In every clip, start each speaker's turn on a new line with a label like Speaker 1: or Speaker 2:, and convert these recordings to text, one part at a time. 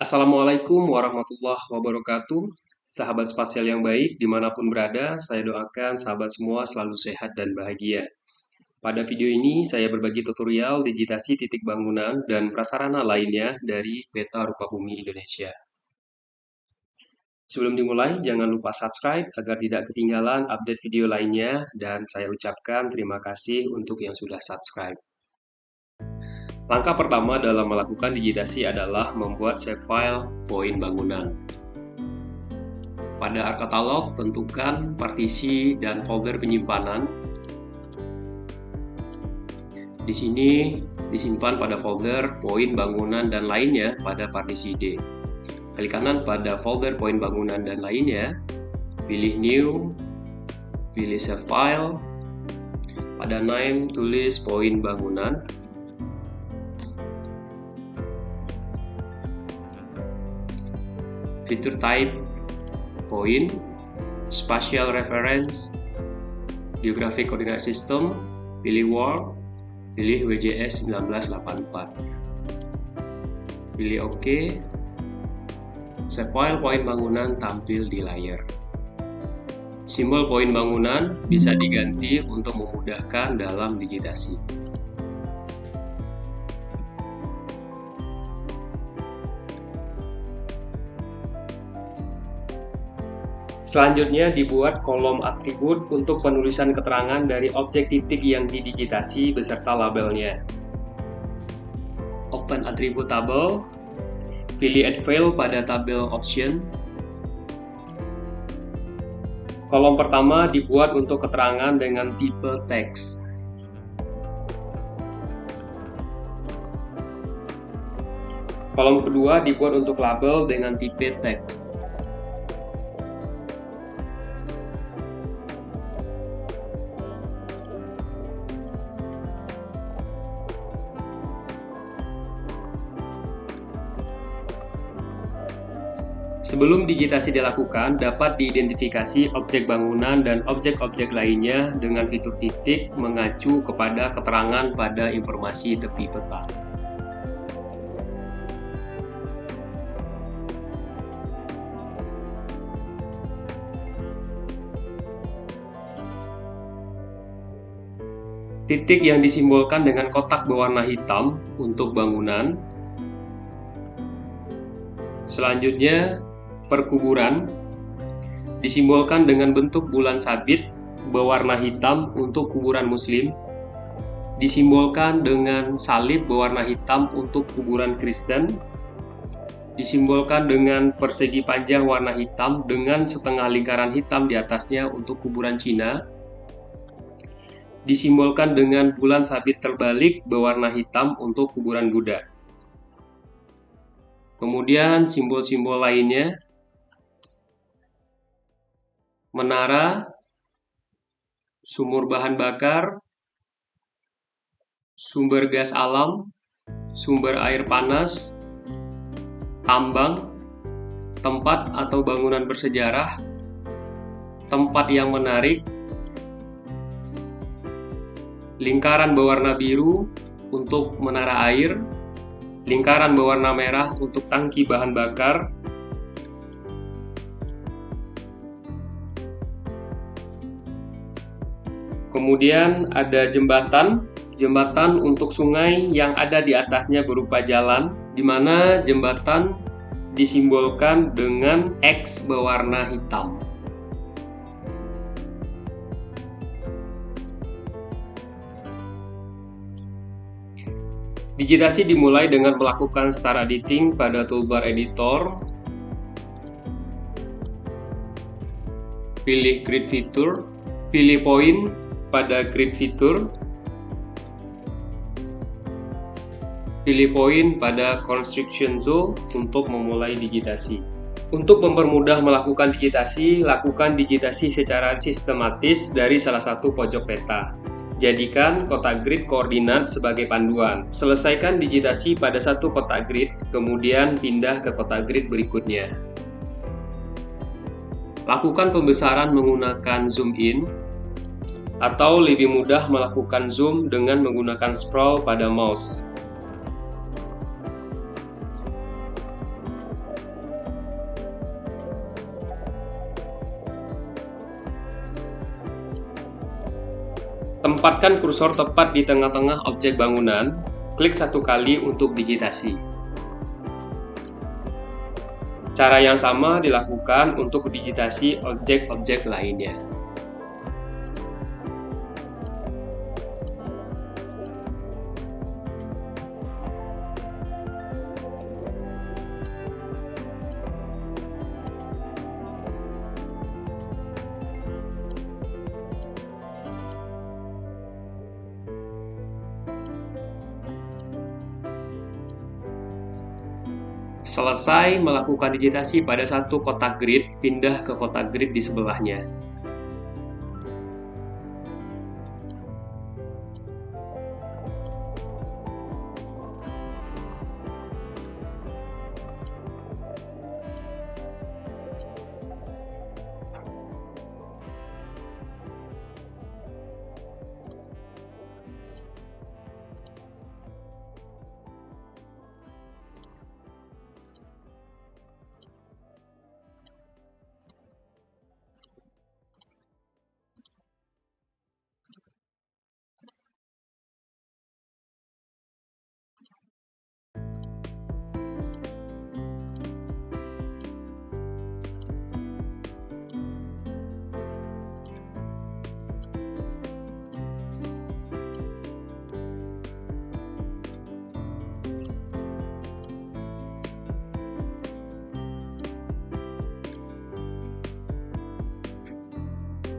Speaker 1: Assalamualaikum warahmatullahi wabarakatuh. Sahabat spasial yang baik, dimanapun berada, saya doakan sahabat semua selalu sehat dan bahagia. Pada video ini, saya berbagi tutorial digitasi titik bangunan dan prasarana lainnya dari Peta Rupa Bumi Indonesia. Sebelum dimulai, jangan lupa subscribe agar tidak ketinggalan update video lainnya, dan saya ucapkan terima kasih untuk yang sudah subscribe. Langkah pertama dalam melakukan digitasi adalah membuat save file poin bangunan. Pada ArcCatalog, tentukan partisi dan folder penyimpanan. Di sini disimpan pada folder poin bangunan dan lainnya pada partisi D. Klik kanan pada folder poin bangunan dan lainnya, pilih New, pilih Save File, pada Name tulis poin bangunan. Fitur type point, spatial reference, geographic coordinate system, pilih world, pilih WJS 1984. Pilih OK. Save file poin bangunan tampil di layar. Simbol poin bangunan bisa diganti untuk memudahkan dalam digitasi. Selanjutnya dibuat kolom atribut untuk penulisan keterangan dari objek titik yang didigitasi beserta labelnya. Open atribut tabel, pilih Add File pada tabel option. Kolom pertama dibuat untuk keterangan dengan tipe teks. Kolom kedua dibuat untuk label dengan tipe teks. Sebelum digitasi dilakukan, dapat diidentifikasi objek bangunan dan objek-objek lainnya dengan fitur titik mengacu kepada keterangan pada informasi tepi peta. Titik yang disimbolkan dengan kotak berwarna hitam untuk bangunan. Selanjutnya, perkuburan disimbolkan dengan bentuk bulan sabit berwarna hitam untuk kuburan muslim, disimbolkan dengan salib berwarna hitam untuk kuburan Kristen, disimbolkan dengan persegi panjang warna hitam dengan setengah lingkaran hitam di atasnya untuk kuburan Cina, disimbolkan dengan bulan sabit terbalik berwarna hitam untuk kuburan Buddha. Kemudian simbol-simbol lainnya, menara, sumur bahan bakar, sumber gas alam, sumber air panas, tambang, tempat atau bangunan bersejarah, tempat yang menarik, lingkaran berwarna biru untuk menara air, lingkaran berwarna merah untuk tangki bahan bakar, kemudian ada jembatan untuk sungai yang ada di atasnya berupa jalan, di mana jembatan disimbolkan dengan X berwarna hitam. Digitasi dimulai dengan melakukan start editing pada toolbar editor. Pilih grid feature, pilih point pada grid feature, pilih point pada construction tool untuk memulai digitasi. Untuk mempermudah melakukan digitasi, lakukan digitasi secara sistematis dari salah satu pojok peta. Jadikan kotak grid koordinat sebagai panduan. Selesaikan digitasi pada satu kotak grid, kemudian pindah ke kotak grid berikutnya. Lakukan pembesaran menggunakan zoom in, atau lebih mudah melakukan zoom dengan menggunakan scroll pada mouse. Tempatkan kursor tepat di tengah-tengah objek bangunan, klik satu kali untuk digitasi. Cara yang sama dilakukan untuk digitasi objek-objek lainnya. Selesai melakukan digitasi pada satu kotak grid, pindah ke kotak grid di sebelahnya.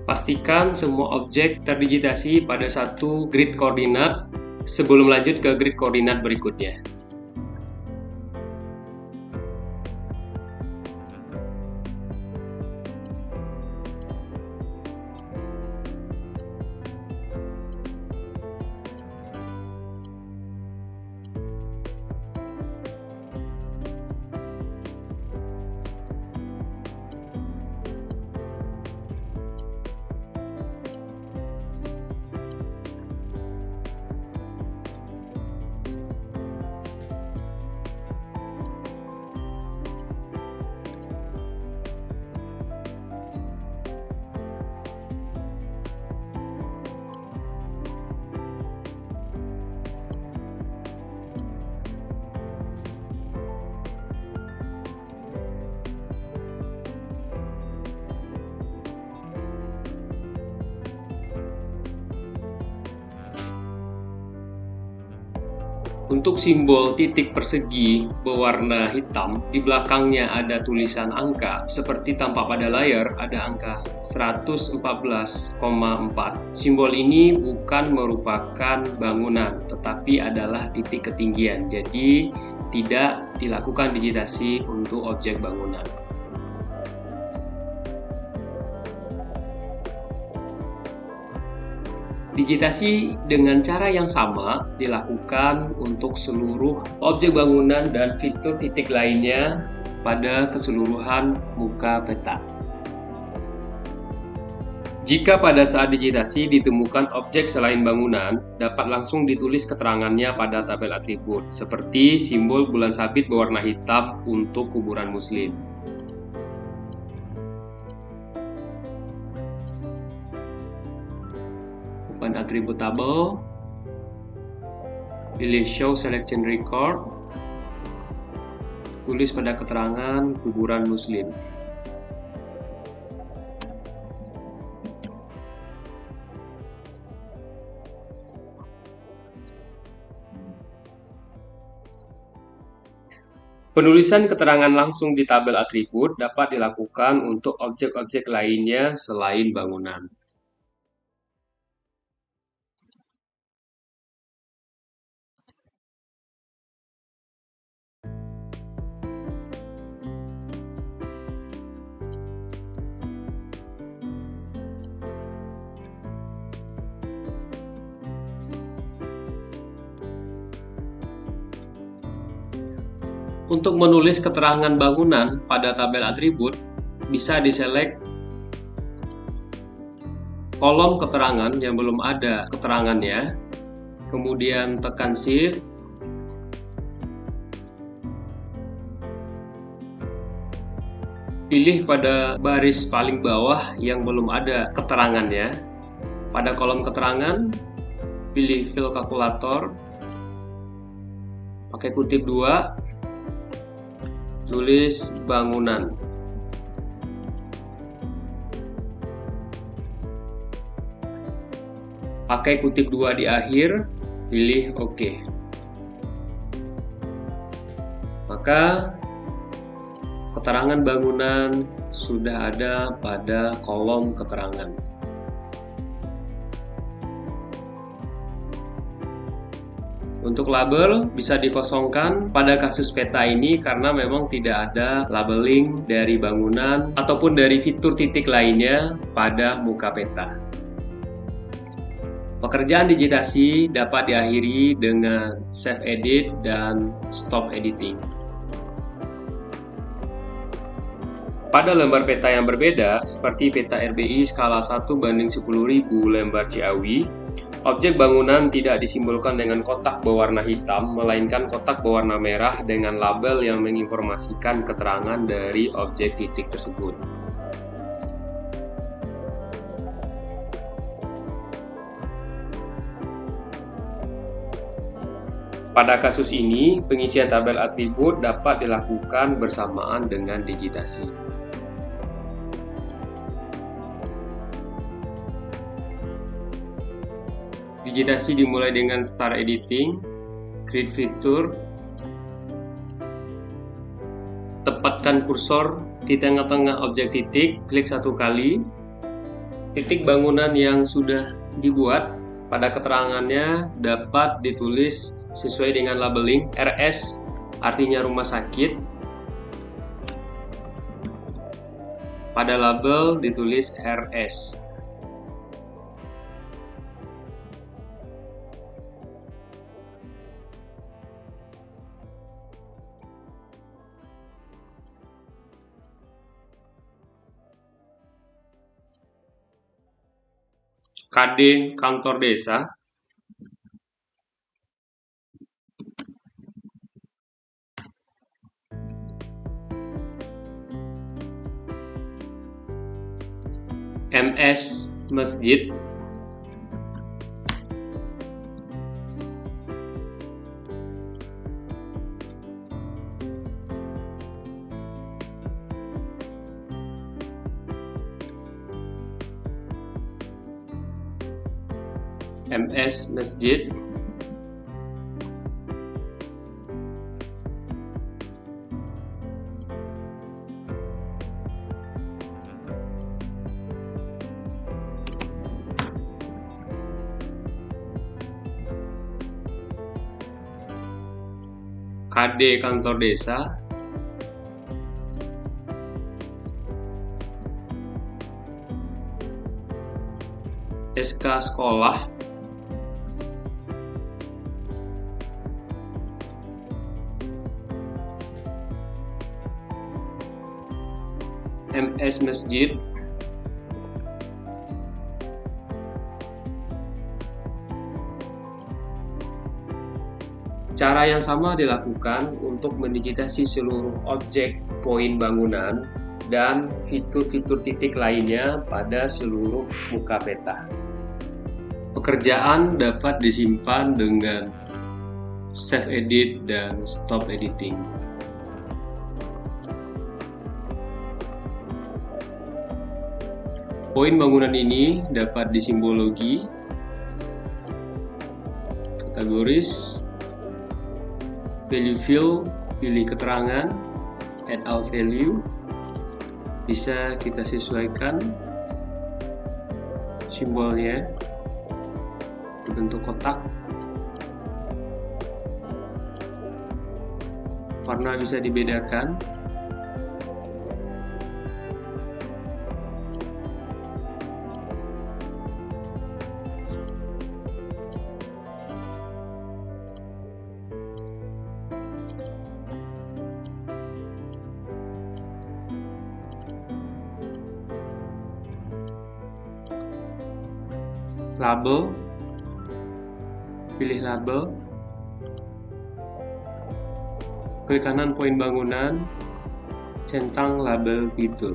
Speaker 1: Pastikan semua objek terdigitasi pada satu grid koordinat sebelum lanjut ke grid koordinat berikutnya. Untuk simbol titik persegi berwarna hitam, di belakangnya ada tulisan angka, seperti tampak pada layar ada angka 114,4. Simbol ini bukan merupakan bangunan, tetapi adalah titik ketinggian, jadi tidak dilakukan digitasi untuk objek bangunan. Digitasi dengan cara yang sama dilakukan untuk seluruh objek bangunan dan fitur titik lainnya pada keseluruhan muka peta. Jika pada saat digitasi ditemukan objek selain bangunan, dapat langsung ditulis keterangannya pada tabel atribut, seperti simbol bulan sabit berwarna hitam untuk kuburan muslim. Open atribut tabel, pilih show selection record, tulis pada keterangan kuburan muslim. Penulisan keterangan langsung di tabel atribut dapat dilakukan untuk objek-objek lainnya selain bangunan. Untuk menulis keterangan bangunan pada tabel atribut, bisa diselect kolom keterangan yang belum ada keterangannya, kemudian tekan Shift, pilih pada baris paling bawah yang belum ada keterangannya, Pada kolom keterangan, pilih fill kalkulator, pakai kutip 2, tulis bangunan. Pakai kutip 2 di akhir, pilih OK. Maka keterangan bangunan sudah ada pada kolom keterangan. Untuk label bisa dikosongkan pada kasus peta ini karena memang tidak ada labeling dari bangunan ataupun dari fitur titik lainnya pada muka peta. Pekerjaan digitasi dapat diakhiri dengan save edit dan stop editing. Pada lembar peta yang berbeda, seperti peta RBI skala 1:10.000 lembar Ciawi, objek bangunan tidak disimbolkan dengan kotak berwarna hitam, melainkan kotak berwarna merah dengan label yang menginformasikan keterangan dari objek titik tersebut. Pada kasus ini, pengisian tabel atribut dapat dilakukan bersamaan dengan digitasi. Digitasi dimulai dengan start editing, create fitur, tepatkan kursor di tengah-tengah objek titik, klik 1 kali, titik bangunan yang sudah dibuat pada keterangannya dapat ditulis sesuai dengan labeling RS, artinya rumah sakit. Pada label ditulis RS. KD kantor desa, MS masjid, MS masjid, KD kantor desa, SK sekolah, MS masjid, cara yang sama dilakukan untuk mendigitasi seluruh objek poin bangunan dan fitur-fitur titik lainnya pada seluruh muka peta. Pekerjaan dapat disimpan dengan save edit dan stop editing. Poin bangunan ini dapat disimbologi, kategoris, value fill, pilih keterangan, add all value, bisa kita sesuaikan simbolnya berbentuk kotak, warna bisa dibedakan, label, pilih label, klik kanan poin bangunan, centang label fitur.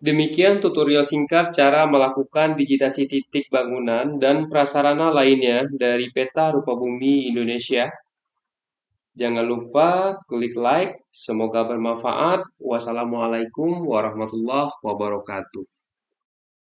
Speaker 1: Demikian tutorial singkat cara melakukan digitasi titik bangunan dan prasarana lainnya dari peta rupa bumi Indonesia. Jangan lupa klik like, semoga bermanfaat. Wassalamualaikum warahmatullahi wabarakatuh.